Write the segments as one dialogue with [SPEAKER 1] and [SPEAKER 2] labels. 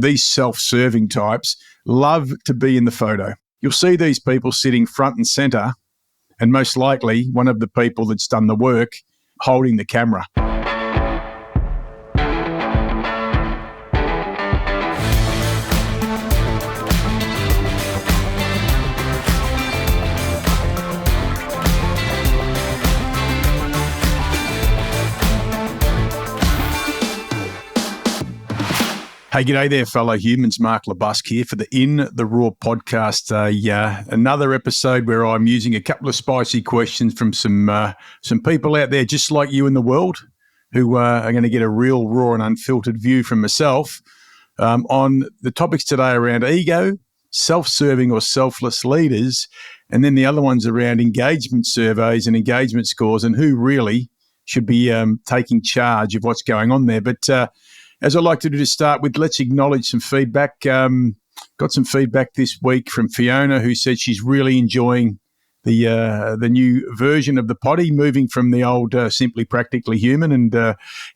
[SPEAKER 1] These self-serving types love to be in the photo. You'll see these people sitting front and centre, and most likely one of the people that's done the work holding the camera. Hey, g'day there, fellow humans. Mark LeBusque here for the In the Raw podcast. Another episode where I'm using a couple of spicy questions from some people out there just like you in the world who are going to get a real raw and unfiltered view from myself on the topics today around ego, self-serving or selfless leaders, and then the other ones around engagement surveys and engagement scores and who really should be taking charge of what's going on there. But as I like to do to start with, let's acknowledge some feedback. Got some feedback this week from Fiona, who said she's really enjoying the new version of the potty, moving from the old Simply Practically Human and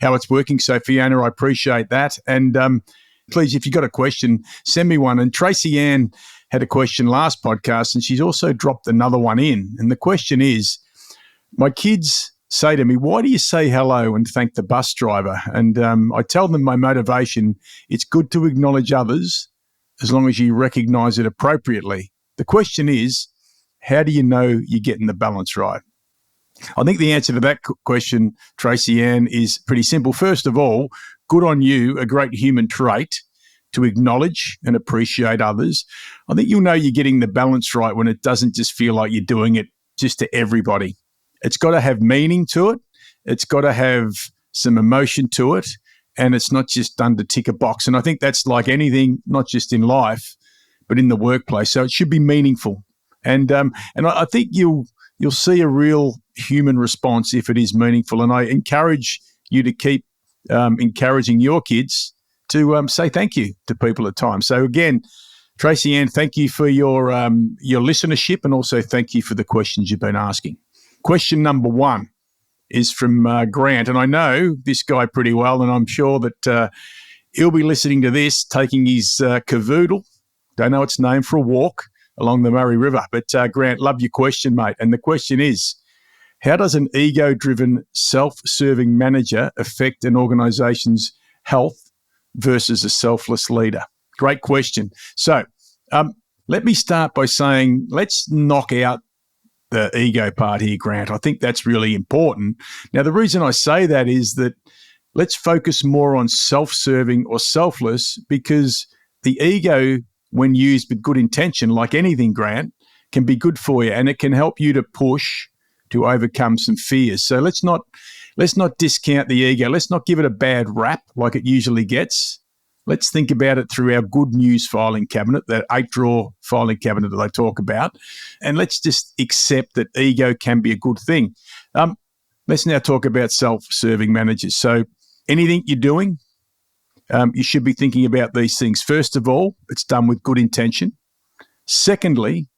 [SPEAKER 1] how it's working. So, Fiona, I appreciate that. And please, if you've got a question, send me one. And Tracy Ann had a question last podcast, and she's also dropped another one in. And the question is, my kids say to me, why do you say hello and thank the bus driver? And I tell them my motivation, it's good to acknowledge others as long as you recognise it appropriately. The question is, how do you know you're getting the balance right? I think the answer to that question, Tracy Ann, is pretty simple. First of all, good on you, a great human trait to acknowledge and appreciate others. I think you'll know you're getting the balance right when it doesn't just feel like you're doing it just to everybody. It's got to have meaning to it. It's got to have some emotion to it. And it's not just done to tick a box. And I think that's like anything, not just in life, but in the workplace. So it should be meaningful. And I think you'll see a real human response if it is meaningful. And I encourage you to keep encouraging your kids to say thank you to people at times. So again, Tracy Ann, thank you for your listenership, and also thank you for the questions you've been asking. Question number one is from Grant, and I know this guy pretty well, and I'm sure that he'll be listening to this, taking his cavoodle, don't know its name, for a walk along the Murray River. But Grant, love your question, mate. And the question is, how does an ego-driven, self-serving manager affect an organisation's health versus a selfless leader? Great question. So let me start by saying, let's knock out the ego part here, Grant. I think that's really important. Now, the reason I say that is that let's focus more on self-serving or selfless, because the ego, when used with good intention, like anything, Grant, can be good for you, and it can help you to push to overcome some fears. So let's not discount the ego. Let's not give it a bad rap like it usually gets. Let's think about it through our good news filing cabinet, that 8-drawer filing cabinet that I talk about, and let's just accept that ego can be a good thing. Let's now talk about self-serving managers. So anything you're doing, you should be thinking about these things. First of all, it's done with good intention. Secondly,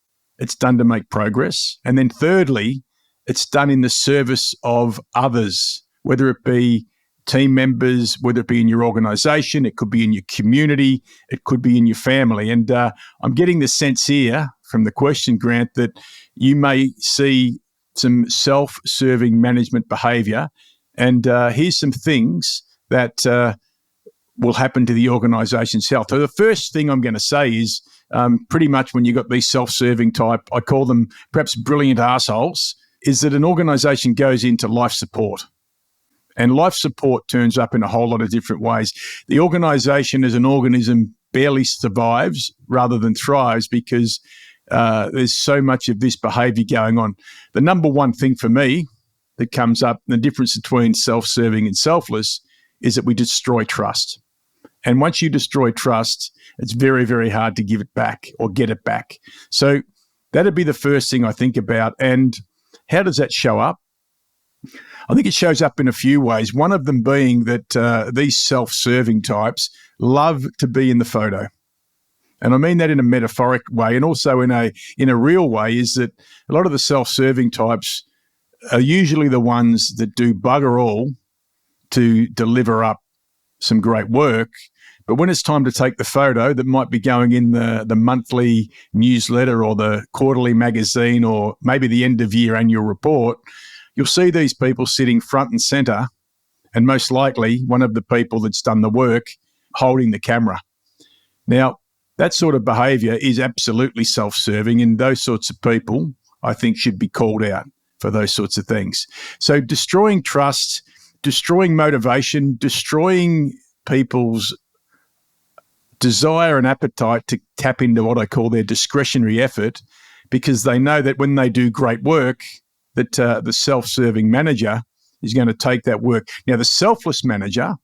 [SPEAKER 1] it's done to make progress. And then thirdly, it's done in the service of others, whether it be team members, whether it be in your organisation, it could be in your community, it could be in your family. And I'm getting the sense here from the question, Grant, that you may see some self-serving management behaviour. And here's some things that will happen to the organisation's health. So the first thing I'm going to say is pretty much when you've got these self-serving type, I call them perhaps brilliant assholes, is that an organisation goes into life support. And life support turns up in a whole lot of different ways. The organisation as an organism barely survives rather than thrives because there's so much of this behaviour going on. The number one thing for me that comes up, the difference between self-serving and selfless, is that we destroy trust. And once you destroy trust, it's very, very hard to give it back or get it back. So that'd be the first thing I think about. And how does that show up? I think it shows up in a few ways, one of them being that these self-serving types love to be in the photo. And I mean that in a metaphoric way, and also in a real way, is that a lot of the self-serving types are usually the ones that do bugger all to deliver up some great work, But when it's time to take the photo that might be going in the monthly newsletter or the quarterly magazine or maybe the end of year annual report, you'll see these people sitting front and center, and most likely one of the people that's done the work holding the camera. Now, that sort of behaviour is absolutely self-serving, and those sorts of people, I think, should be called out for those sorts of things. So destroying trust, destroying motivation, destroying people's desire and appetite to tap into what I call their discretionary effort, because they know that when they do great work, that the self-serving manager is going to take that work. Now, the selfless manager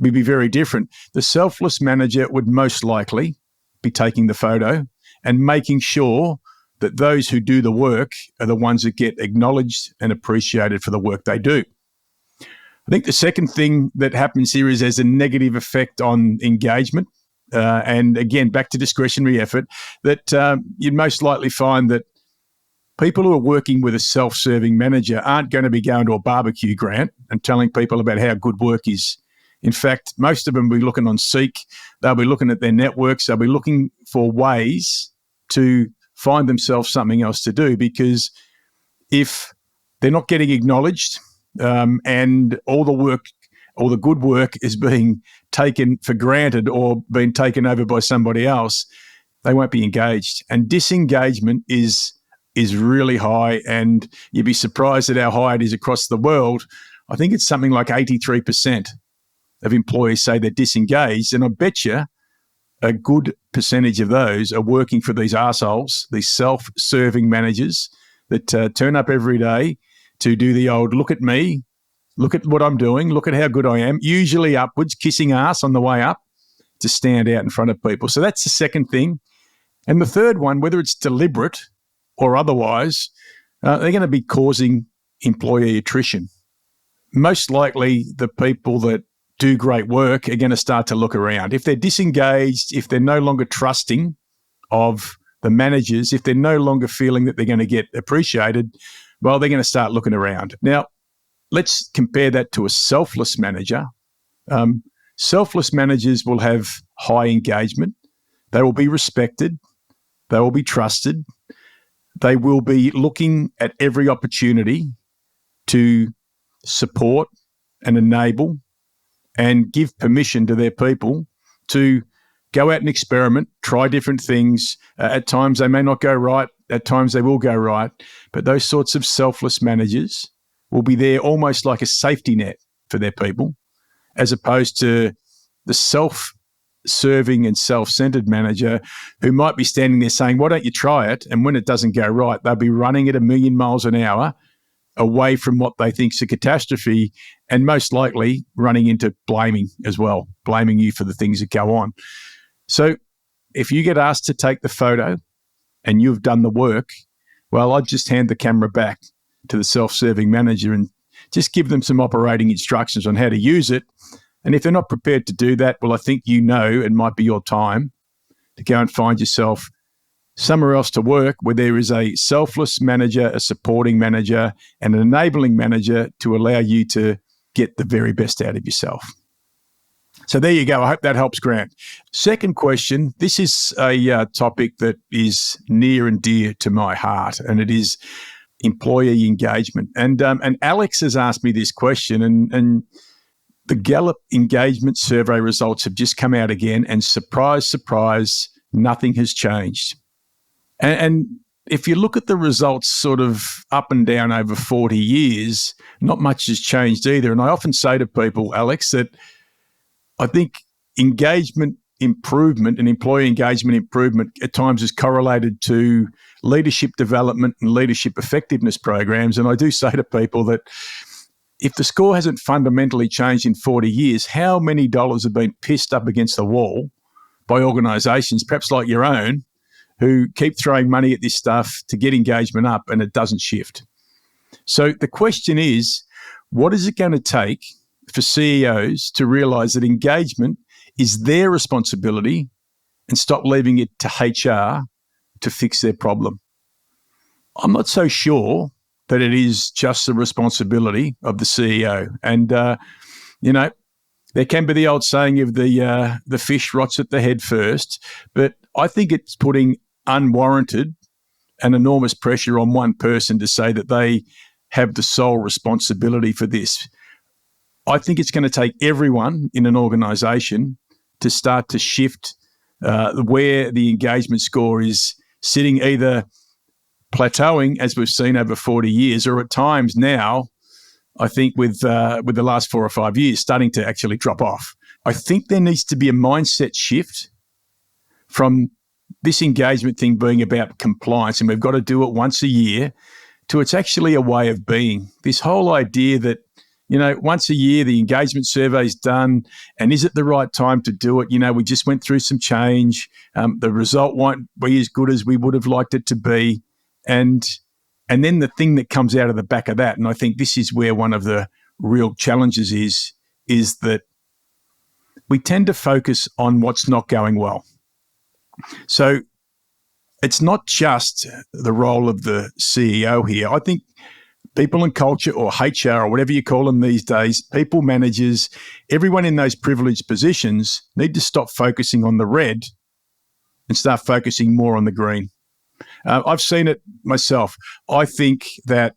[SPEAKER 1] would be very different. The selfless manager would most likely be taking the photo and making sure that those who do the work are the ones that get acknowledged and appreciated for the work they do. I think the second thing that happens here is there's a negative effect on engagement. And again, back to discretionary effort, that you'd most likely find that people who are working with a self-serving manager aren't going to be going to a barbecue, Grant, and telling people about how good work is. In fact, most of them will be looking on Seek. They'll be looking at their networks. They'll be looking for ways to find themselves something else to do, because if they're not getting acknowledged and all the work, all the good work is being taken for granted or being taken over by somebody else, they won't be engaged. And disengagement is really high, and you'd be surprised at how high it is across the world. I think it's something like 83% of employees say they're disengaged, and I bet you a good percentage of those are working for these arseholes, these self-serving managers that turn up every day to do the old, look at me, look at what I'm doing, look at how good I am, usually upwards, kissing ass on the way up to stand out in front of people. So that's the second thing. And the third one, whether it's deliberate or otherwise, they're going to be causing employee attrition. Most likely the people that do great work are going to start to look around. If they're disengaged, if they're no longer trusting of the managers, if they're no longer feeling that they're going to get appreciated, well, they're going to start looking around. Now, let's compare that to a selfless manager. Selfless managers will have high engagement. They will be respected. They will be trusted. They will be looking at every opportunity to support and enable and give permission to their people to go out and experiment, try different things. At times they may not go right. At times they will go right. But those sorts of selfless managers will be there almost like a safety net for their people, as opposed to the self-serving and self-centered manager who might be standing there saying, why don't you try it? And when it doesn't go right, they'll be running at 1,000,000 miles an hour away from what they think is a catastrophe, and most likely running into blaming as well, blaming you for the things that go on. So if you get asked to take the photo and you've done the work, well, I'd just hand the camera back to the self-serving manager and just give them some operating instructions on how to use it. And if they're not prepared to do that, well, I think you know it might be your time to go and find yourself somewhere else to work where there is a selfless manager, a supporting manager, and an enabling manager to allow you to get the very best out of yourself. So there you go. I hope that helps, Grant. Second question. This is a topic that is near and dear to my heart, and it is employee engagement. And Alex has asked me this question, and the Gallup engagement survey results have just come out again, and surprise, surprise, nothing has changed. And if you look at the results sort of up and down over 40 years, not much has changed either. And I often say to people, Alex, that I think engagement improvement and employee engagement improvement at times is correlated to leadership development and leadership effectiveness programs. And I do say to people that if the score hasn't fundamentally changed in 40 years, how many dollars have been pissed up against the wall by organisations, perhaps like your own, who keep throwing money at this stuff to get engagement up and it doesn't shift? So the question is, what is it going to take for CEOs to realise that engagement is their responsibility and stop leaving it to HR to fix their problem? I'm not so sure that it is just the responsibility of the CEO. And, There can be the old saying of the fish rots at the head first, but I think it's putting unwarranted and enormous pressure on one person to say that they have the sole responsibility for this. I think it's going to take everyone in an organisation to start to shift where the engagement score is sitting, either plateauing, as we've seen over 40 years, or at times now, I think with the last 4 or 5 years, starting to actually drop off. I think there needs to be a mindset shift from this engagement thing being about compliance, and we've got to do it once a year, to it's actually a way of being. This whole idea that, once a year the engagement survey is done, and is it the right time to do it? We just went through some change. The result won't be as good as we would have liked it to be. And then the thing that comes out of the back of that, and I think this is where one of the real challenges is that we tend to focus on what's not going well. So it's not just the role of the CEO here. I think people and culture, or HR, or whatever you call them these days, people managers, everyone in those privileged positions need to stop focusing on the red and start focusing more on the green. I've seen it myself. I think that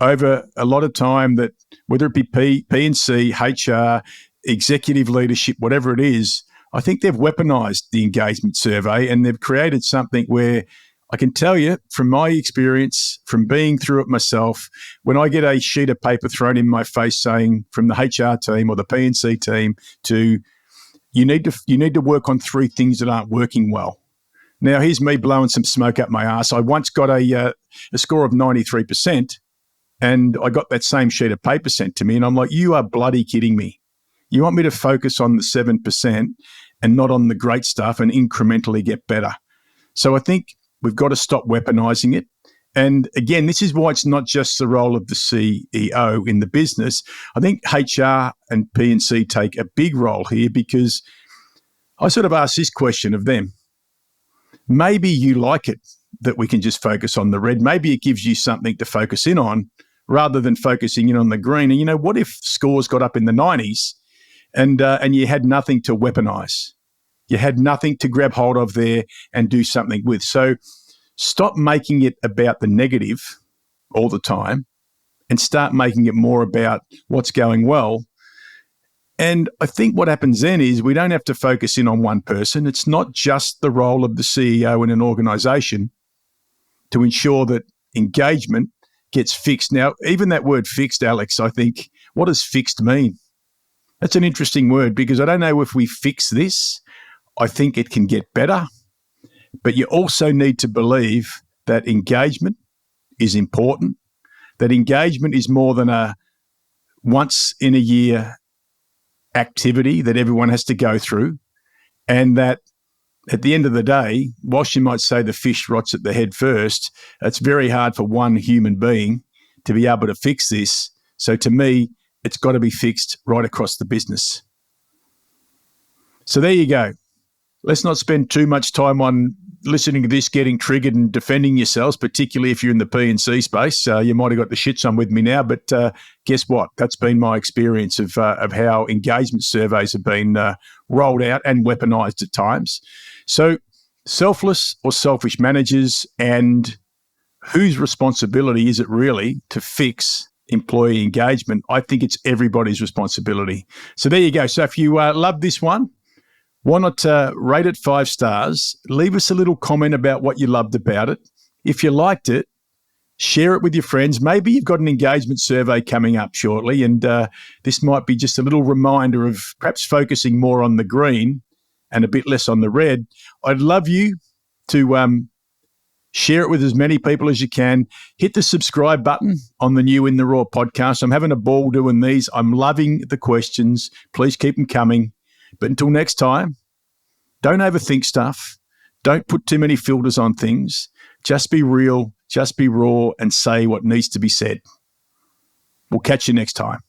[SPEAKER 1] over a lot of time, that whether it be P&C, HR, executive leadership, whatever it is, I think they've weaponized the engagement survey, and they've created something where I can tell you from my experience, from being through it myself, when I get a sheet of paper thrown in my face saying from the HR team or the P&C team to, you need to work on 3 things that aren't working well. Now, here's me blowing some smoke up my ass. I once got a score of 93%, and I got that same sheet of paper sent to me, and I'm like, you are bloody kidding me. You want me to focus on the 7% and not on the great stuff and incrementally get better? So I think we've got to stop weaponizing it. And again, this is why it's not just the role of the CEO in the business. I think HR and P&C take a big role here, because I sort of asked this question of them. Maybe you like it that we can just focus on the red. Maybe it gives you something to focus in on rather than focusing in on the green. And what if scores got up in the 90s and you had nothing to weaponize? You had nothing to grab hold of there and do something with. So stop making it about the negative all the time and start making it more about what's going well. And I think what happens then is we don't have to focus in on one person. It's not just the role of the CEO in an organisation to ensure that engagement gets fixed. Now, even that word fixed, Alex, I think, what does fixed mean? That's an interesting word, because I don't know if we fix this. I think it can get better. But you also need to believe that engagement is important, that engagement is more than a once in a year activity that everyone has to go through, and that at the end of the day, whilst you might say the fish rots at the head first, it's very hard for one human being to be able to fix this. So to me, it's got to be fixed right across the business. So there you go. Let's not spend too much time on listening to this, getting triggered and defending yourselves, particularly if you're in the P&C space. You might have got the shits on with me now, but guess what? That's been my experience of how engagement surveys have been rolled out and weaponized at times. So selfless or selfish managers, and whose responsibility is it really to fix employee engagement? I think it's everybody's responsibility. So there you go. So if you love this one, why not rate it 5 stars? Leave us a little comment about what you loved about it. If you liked it, share it with your friends. Maybe you've got an engagement survey coming up shortly, and this might be just a little reminder of perhaps focusing more on the green and a bit less on the red. I'd love you to share it with as many people as you can. Hit the subscribe button on the new In the Raw podcast. I'm having a ball doing these. I'm loving the questions. Please keep them coming. But until next time, don't overthink stuff. Don't put too many filters on things. Just be real, just be raw, and say what needs to be said. We'll catch you next time.